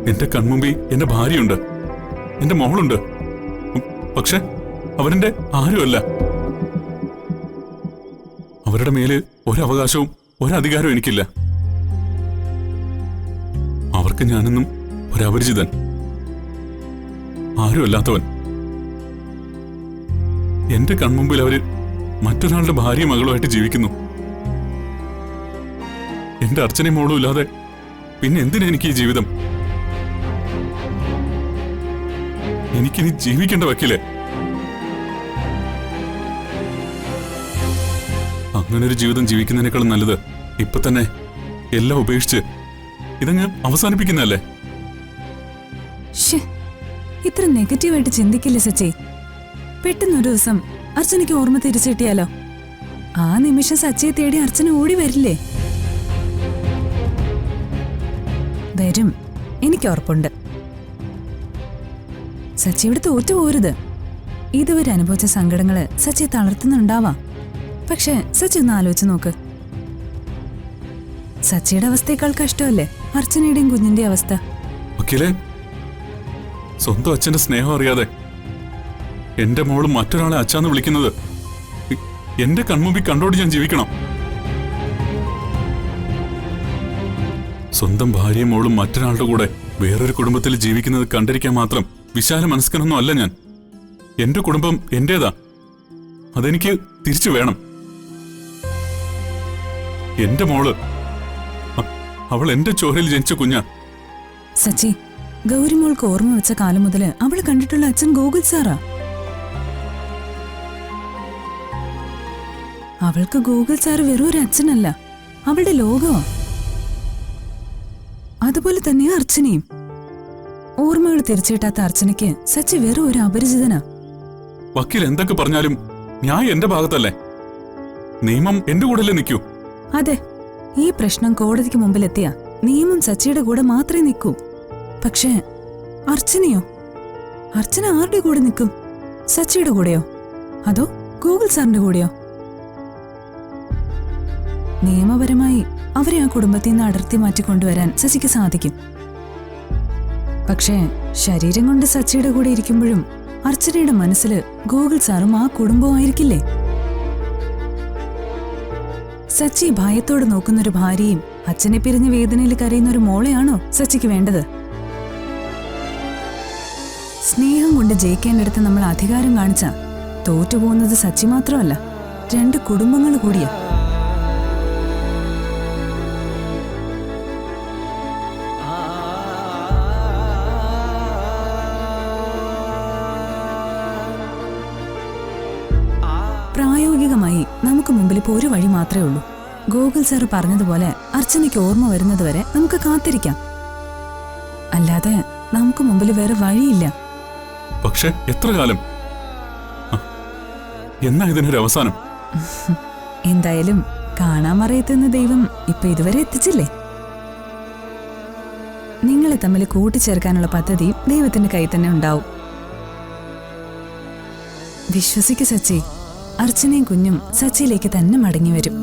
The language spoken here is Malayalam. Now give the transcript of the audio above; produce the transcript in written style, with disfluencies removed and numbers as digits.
എന്റെ കൺമുമ്പിൽ എന്റെ ഭാര്യയുണ്ട്, എന്റെ മോളുണ്ട്. പക്ഷെ അവരെന്റെ ആരുമല്ല. അവരുടെ മേല് ഒരവകാശവും ഒരധികാരവും എനിക്കില്ല. അവർക്ക് ഞാനെന്നും ഒരപരിചിതൻ, ആരുമല്ലാത്തവൻ. എന്റെ കൺമുമ്പിൽ അവര് മറ്റൊരാളുടെ ഭാര്യയും മകളുമായിട്ട് ജീവിക്കുന്നു. എന്റെ അർച്ചനയും മോളും ഇല്ലാതെ പിന്നെ എന്തിനാ എനിക്ക് ഈ ജീവിതം? എനിക്കിനി ജീവിക്കേണ്ട വക്കില്ലേ? അങ്ങനൊരു ജീവിതം ജീവിക്കുന്നതിനേക്കാളും നല്ലത് ഇപ്പൊ തന്നെ എല്ലാം ഉപേക്ഷിച്ച് ഇതങ്ങ് അവസാനിപ്പിക്കുന്നല്ലേ? ഇത്ര നെഗറ്റീവായിട്ട് ചിന്തിക്കില്ല സച്ചി. പെട്ടെന്നൊരു ദിവസം അർച്ചനയ്ക്ക് ഓർമ്മ തിരിച്ചു കിട്ടിയാലോ? ആ നിമിഷം സച്ചിയെ തേടി അർച്ചന ഓടി വരില്ലേ? വരും, എനിക്ക് ഉറപ്പുണ്ട്. സച്ചിയുടെ തോറ്റു പോരുത്. ഇതുവരെ അനുഭവിച്ച സങ്കടങ്ങള് സച്ചിയെ തളർത്തുന്നുണ്ടാവാം. പക്ഷെ സച്ചി ഒന്ന് ആലോചിച്ച് നോക്ക്. സച്ചിയുടെ അവസ്ഥയേക്കാൾ കഷ്ടമല്ലേ അർച്ചനയുടെയും കുഞ്ഞിന്റെ അവസ്ഥ? സ്വന്തം അച്ഛന്റെ സ്നേഹം അറിയാതെ എന്റെ മോള് മറ്റൊരാളെ അച്ഛാന്ന് വിളിക്കുന്നത് എന്റെ കൺമുമ്പിൽ കണ്ടോട് ഞാൻ ജീവിക്കണം? സ്വന്തം ഭാര്യയും മോളും മറ്റൊരാളുടെ കൂടെ വേറൊരു കുടുംബത്തിൽ ജീവിക്കുന്നത് കണ്ടിരിക്കാൻ മാത്രം വിശാല മനസ്കനൊന്നും അല്ല ഞാൻ. എന്റെ കുടുംബം എന്റേതാ, അതെനിക്ക് തിരിച്ചു വേണം. എന്റെ മോള്, അവൾ എന്റെ ചോരയിൽ ജനിച്ച കുഞ്ഞാ. സച്ചി, ഗൗരിമോൾക്ക് ഓർമ്മ വെച്ച കാലം മുതല് അവള് കണ്ടിട്ടുള്ള അച്ഛൻ ഗോകുൽ സാറാ. അവൾക്ക് ഗോകുൽ സാറ് വെറും ഒരു അച്ഛനല്ല, അവളുടെ ലോകമാ. അതുപോലെ തന്നെ അർച്ചനയും. ഓർമ്മകൾ തിരിച്ചുകിട്ടാത്ത അർച്ചനയ്ക്ക് സച്ചി വെറും ഒരു അപരിചിതനാ. വക്കീൽ എന്തൊക്കെ പറഞ്ഞാലും ഞാൻ എന്റെ ഭാഗത്തല്ലേ? നിയമം എന്റെ കൂടെ നിൽക്കൂ. അതെ, ഈ പ്രശ്നം കോടതിക്ക് മുമ്പിലെത്തിയ നിയമം സച്ചിയുടെ കൂടെ മാത്രമേ നിൽക്കൂ. പക്ഷേ അർച്ചനയോ? അർച്ചന ആരുടെ കൂടെ നിൽക്കും? സച്ചിയുടെ കൂടെയോ അതോ ഗോകുൽ സാറിന്റെ കൂടെയോ? നിയമപരമായി അവരെ ആ കുടുംബത്തിൽ നിന്ന് അടർത്തി മാറ്റിക്കൊണ്ടുവരാൻ സച്ചിക്ക് സാധിക്കും. പക്ഷേ ശരീരം കൊണ്ട് സച്ചിയുടെ കൂടെ ഇരിക്കുമ്പോഴും അർച്ചനയുടെ മനസ്സില് ഗോകുൽ സാറും ആ കുടുംബമായിരിക്കില്ലേ? സച്ചി ഭയത്തോട് നോക്കുന്നൊരു ഭാര്യയും അച്ഛനെ പിരിഞ്ഞ് വേദനയിൽ കരയുന്ന ഒരു മോളെയാണോ സച്ചിക്ക് വേണ്ടത്? സ്നേഹം കൊണ്ട് ജയിക്കേണ്ടടുത്ത് നമ്മൾ അധികാരം കാണിച്ച തോറ്റുപോകുന്നത് സച്ചി മാത്രമല്ല, 2 കുടുംബങ്ങൾ കൂടിയാ. പ്രായോഗികമായി നമുക്ക് മുമ്പിൽ ഇപ്പോൾ ഒരു വഴി മാത്രമേ ഉള്ളൂ. ഗോകുൽ സാർ പറഞ്ഞതുപോലെ അർച്ചനയ്ക്ക് ഓർമ്മ വരുന്നതുവരെ നമുക്ക് കാത്തിരിക്കാം. അല്ലാതെ നമുക്ക് മുമ്പിൽ വേറെ വഴിയില്ല. പക്ഷെ എത്ര കാലം? എന്നാ ഇതിനൊരു അവസാനം? എന്തായാലും കാണാൻ മറയത്തുന്ന ദൈവം ഇപ്പൊ ഇതുവരെ എത്തിച്ചില്ലേ? നിങ്ങളെ തമ്മിൽ കൂട്ടിച്ചേർക്കാനുള്ള പദ്ധതി ദൈവത്തിന്റെ കയ്യിൽ തന്നെ ഉണ്ടാവും. വിശ്വസിക്ക് സച്ചി, അർച്ചനയും കുഞ്ഞും സച്ചിയിലേക്ക് തന്നെ മടങ്ങി വരും.